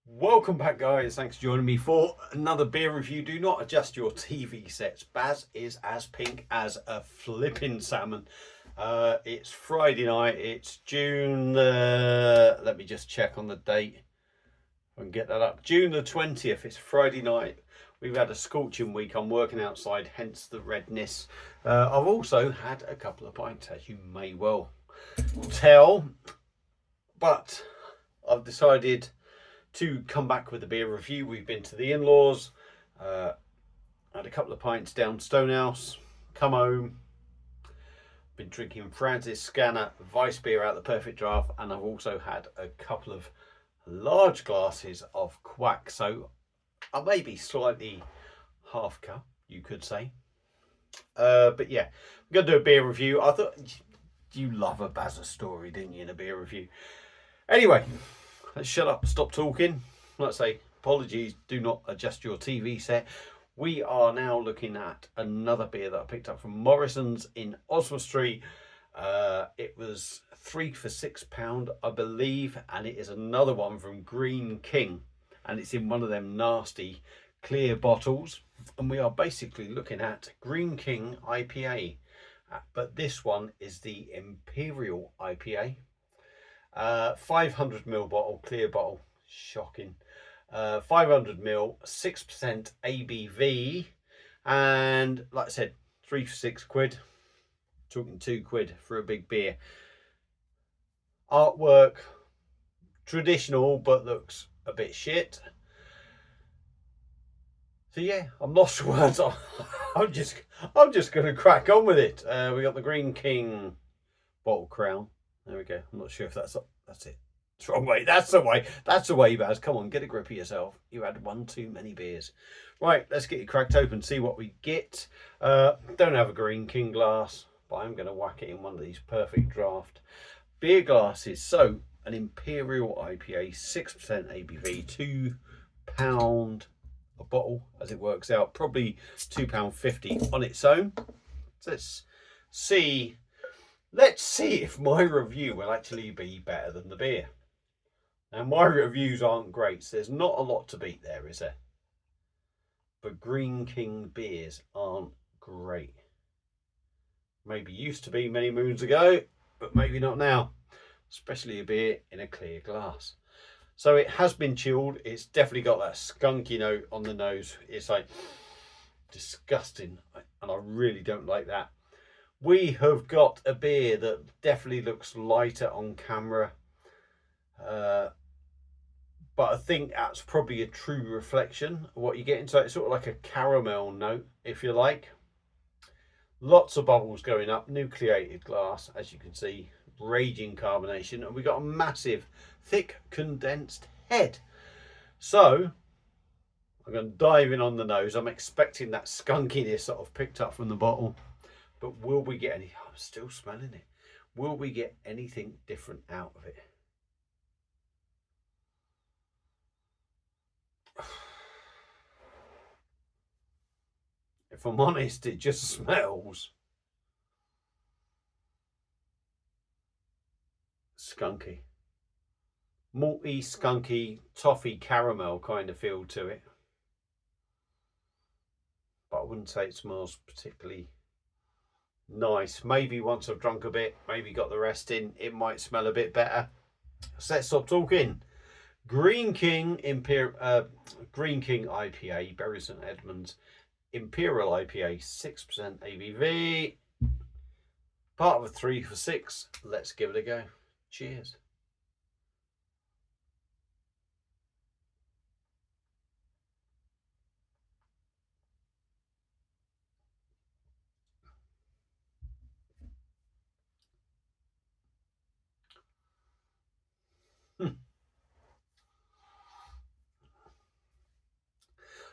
Welcome back, guys. Thanks for joining me for another beer review. Do not adjust your TV sets. Baz is as pink as a flipping salmon. It's Friday night. It's June. Let me just check on the date. I can get that up. June the 20th. It's Friday night. We've had a scorching week. I'm working outside, hence the redness. I've also had a couple of pints, as you may well tell. But I've decided to come back with a beer review. We've been to the in-laws, had a couple of pints down Stonehouse, come home, been drinking Francis Scanner Vice beer out the Perfect Draft, and I've also had a couple of large glasses of Quack. So I may be slightly half cup, you could say. But yeah, I'm going to do a beer review. I thought you love a Bazza story, didn't you, in a beer review? Anyway, let's shut up, stop talking. Let's say apologies, do not adjust your TV set. We are now looking at another beer that I picked up from Morrison's in Oswestry. It was 3 for £6, I believe, and it is another one from Greene King, and it's in one of them nasty clear bottles. And we are basically looking at Greene King IPA, but this one is the Imperial IPA. 500ml bottle, clear bottle, shocking. 500ml, 6% ABV, and like I said, 3 for £6. Talking £2 for a big beer. Artwork, traditional, but looks a bit shit. So yeah, I'm lost for words. I'm just gonna crack on with it. We got the Greene King bottle crown. There we go. I'm not sure if that's it. It's the wrong way. That's the way. That's the way, Baz. Come on, get a grip of yourself. You had one too many beers. Right, let's get it cracked open, see what we get. Don't have a Greene King glass, but I'm going to whack it in one of these Perfect Draft beer glasses. So, an Imperial IPA, 6% ABV, £2 a bottle, as it works out. Probably £2.50 on its own. So let's see. Let's see if my review will actually be better than the beer. Now, my reviews aren't great, so there's not a lot to beat there, is there? But Greene King beers aren't great. Maybe used to be many moons ago, but maybe not now. Especially a beer in a clear glass. So it has been chilled. It's definitely got that skunky note on the nose. It's like disgusting, and I really don't like that. We have got a beer that definitely looks lighter on camera. But I think that's probably a true reflection of what you get into. It's sort of like a caramel note, if you like. Lots of bubbles going up, nucleated glass, as you can see, raging carbonation, and we got a massive, thick, condensed head. So I'm going to dive in on the nose. I'm expecting that skunkiness sort of picked up from the bottle, but will we get any? I'm still smelling it. Will we get anything different out of it? If I'm honest, it just smells skunky. Malty, skunky, toffee, caramel kind of feel to it. But I wouldn't say it smells particularly nice. Maybe once I've drunk a bit, maybe got the rest in, it might smell a bit better. So let's stop talking. Greene King Greene King IPA, Bury St Edmunds Imperial IPA, 6% ABV, part of a 3 for 6. Let's give it a go. Cheers.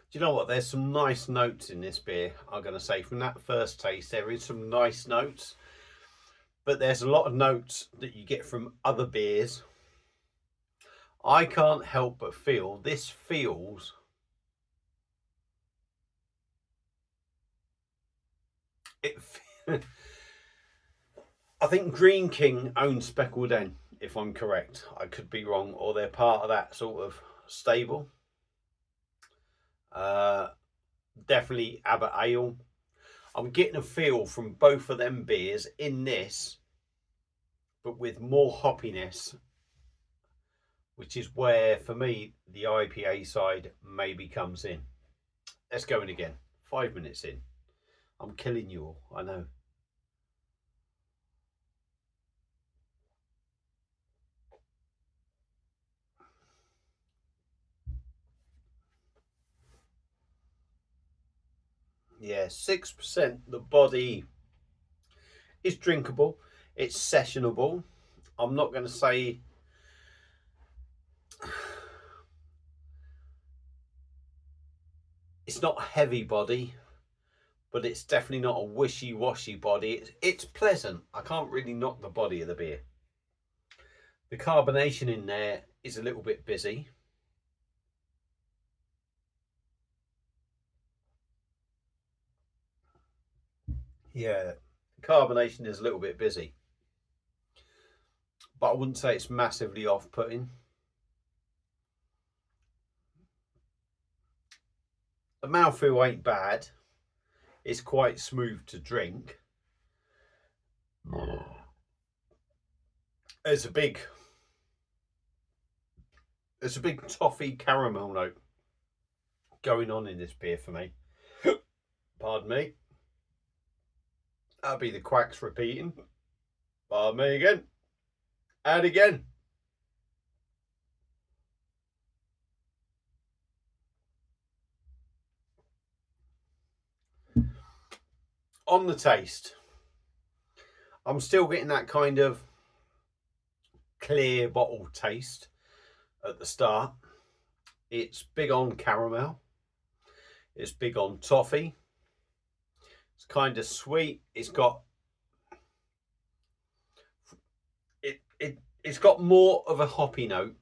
Do you know what? There's some nice notes in this beer, I'm going to say. From that first taste, there is some nice notes. But there's a lot of notes that you get from other beers. I can't help but feel this feels it. I think Greene King owns Speckled Hen, if I'm correct. I could be wrong, or they're part of that sort of stable. Definitely Abbot Ale. I'm getting a feel from both of them beers in this, but with more hoppiness, which is where, for me, the IPA side maybe comes in. Let's go in again. 5 minutes in. I'm killing you all, I know. Yeah, 6%. The body is drinkable. It's sessionable. I'm not going to say it's not heavy body, but it's definitely not a wishy-washy body. It's pleasant. I can't really knock the body of the beer. The carbonation in there is a little bit busy. Yeah, the carbonation is a little bit busy, but I wouldn't say it's massively off-putting. The mouthfeel ain't bad. It's quite smooth to drink. There's a big toffee caramel note going on in this beer for me. Pardon me. That'll be the quacks repeating. Pardon me again. And again. On the taste, I'm still getting that kind of clear bottle taste at the start. It's big on caramel. It's big on toffee. It's kind of sweet. It's got it's got more of a hoppy note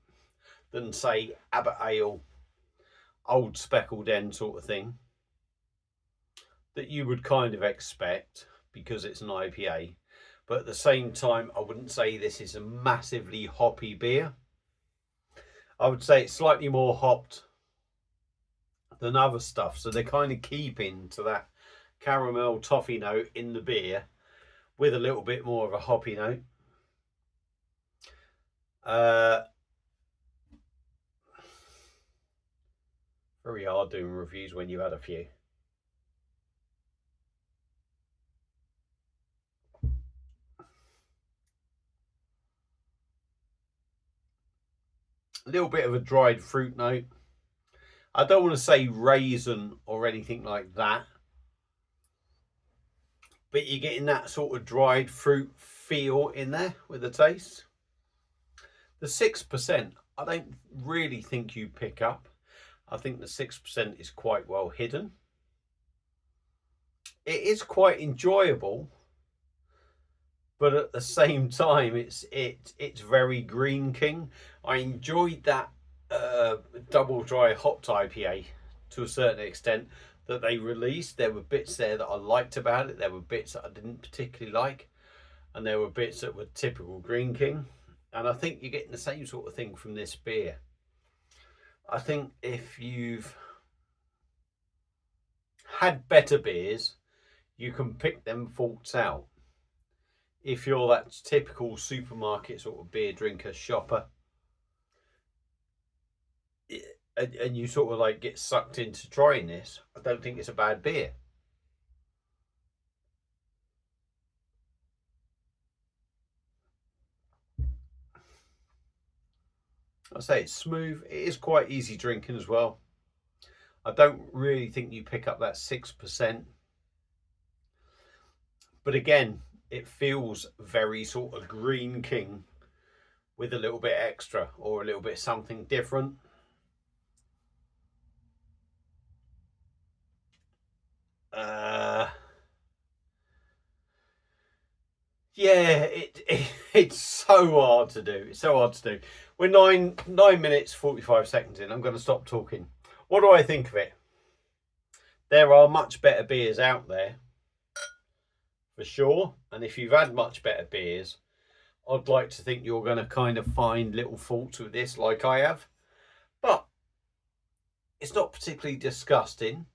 than, say, Abbot Ale, Old Speckled Hen sort of thing that you would kind of expect because it's an IPA. But at the same time, I wouldn't say this is a massively hoppy beer. I would say it's slightly more hopped than other stuff. So they're kind of keeping to that caramel toffee note in the beer with a little bit more of a hoppy note. Very hard doing reviews when you've had a few. A little bit of a dried fruit note. I don't want to say raisin or anything like that, but you're getting that sort of dried fruit feel in there with the taste. The 6%, I don't really think you pick up. I think the 6% is quite well hidden. It is quite enjoyable, but at the same time, it's very Greene King. I enjoyed that double dry hopped IPA to a certain extent that they released. There were bits there that I liked about it. There were bits that I didn't particularly like, and there were bits that were typical Greene King. And I think you're getting the same sort of thing from this beer. I think if you've had better beers, you can pick them faults out. If you're that typical supermarket sort of beer drinker shopper, and you sort of like get sucked into trying this, I don't think it's a bad beer. I say it's smooth. It is quite easy drinking as well. I don't really think you pick up that 6%. But again, it feels very sort of Greene King with a little bit extra or a little bit something different. Yeah, it's so hard to do. It's so hard to do. We're 9 minutes 45 seconds in. I'm going to stop talking. What do I think of it? There are much better beers out there, for sure. And if you've had much better beers, I'd like to think you're going to kind of find little faults with this like I have. But It's not particularly disgusting.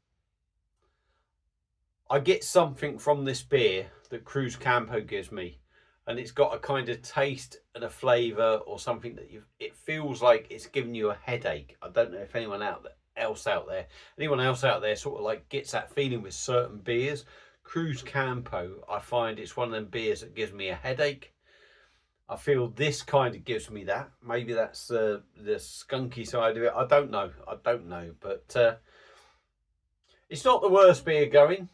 I get something from this beer that Cruz Campo gives me, and it's got a kind of taste and a flavour or something that it feels like it's giving you a headache. I don't know if anyone else out there sort of like gets that feeling with certain beers. Cruz Campo, I find it's one of them beers that gives me a headache. I feel this kind of gives me that. Maybe that's the skunky side of it. I don't know. But it's not the worst beer going.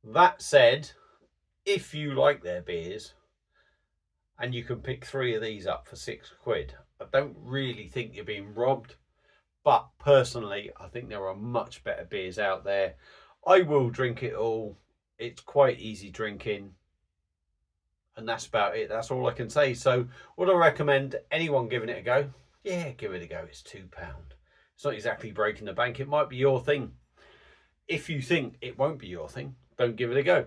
That said, if you like their beers and you can pick 3 of these up for £6, I don't really think you're being robbed. But personally, I think there are much better beers out there. I will drink it all. It's quite easy drinking. And that's about it. That's all I can say. So would I recommend anyone giving it a go? Yeah, give it a go. It's £2. It's not exactly breaking the bank. It might be your thing. If you think it won't be your thing, don't give it a go.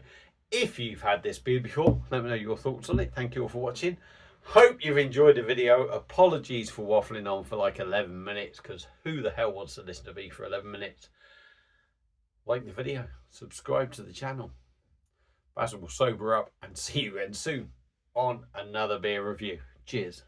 If you've had this beer before, let me know your thoughts on it. Thank you all for watching. Hope you've enjoyed the video. Apologies for waffling on for like 11 minutes, because who the hell wants to listen to me for 11 minutes? Like the video, subscribe to the channel. Basil will sober up, and see you again soon on another beer review. Cheers.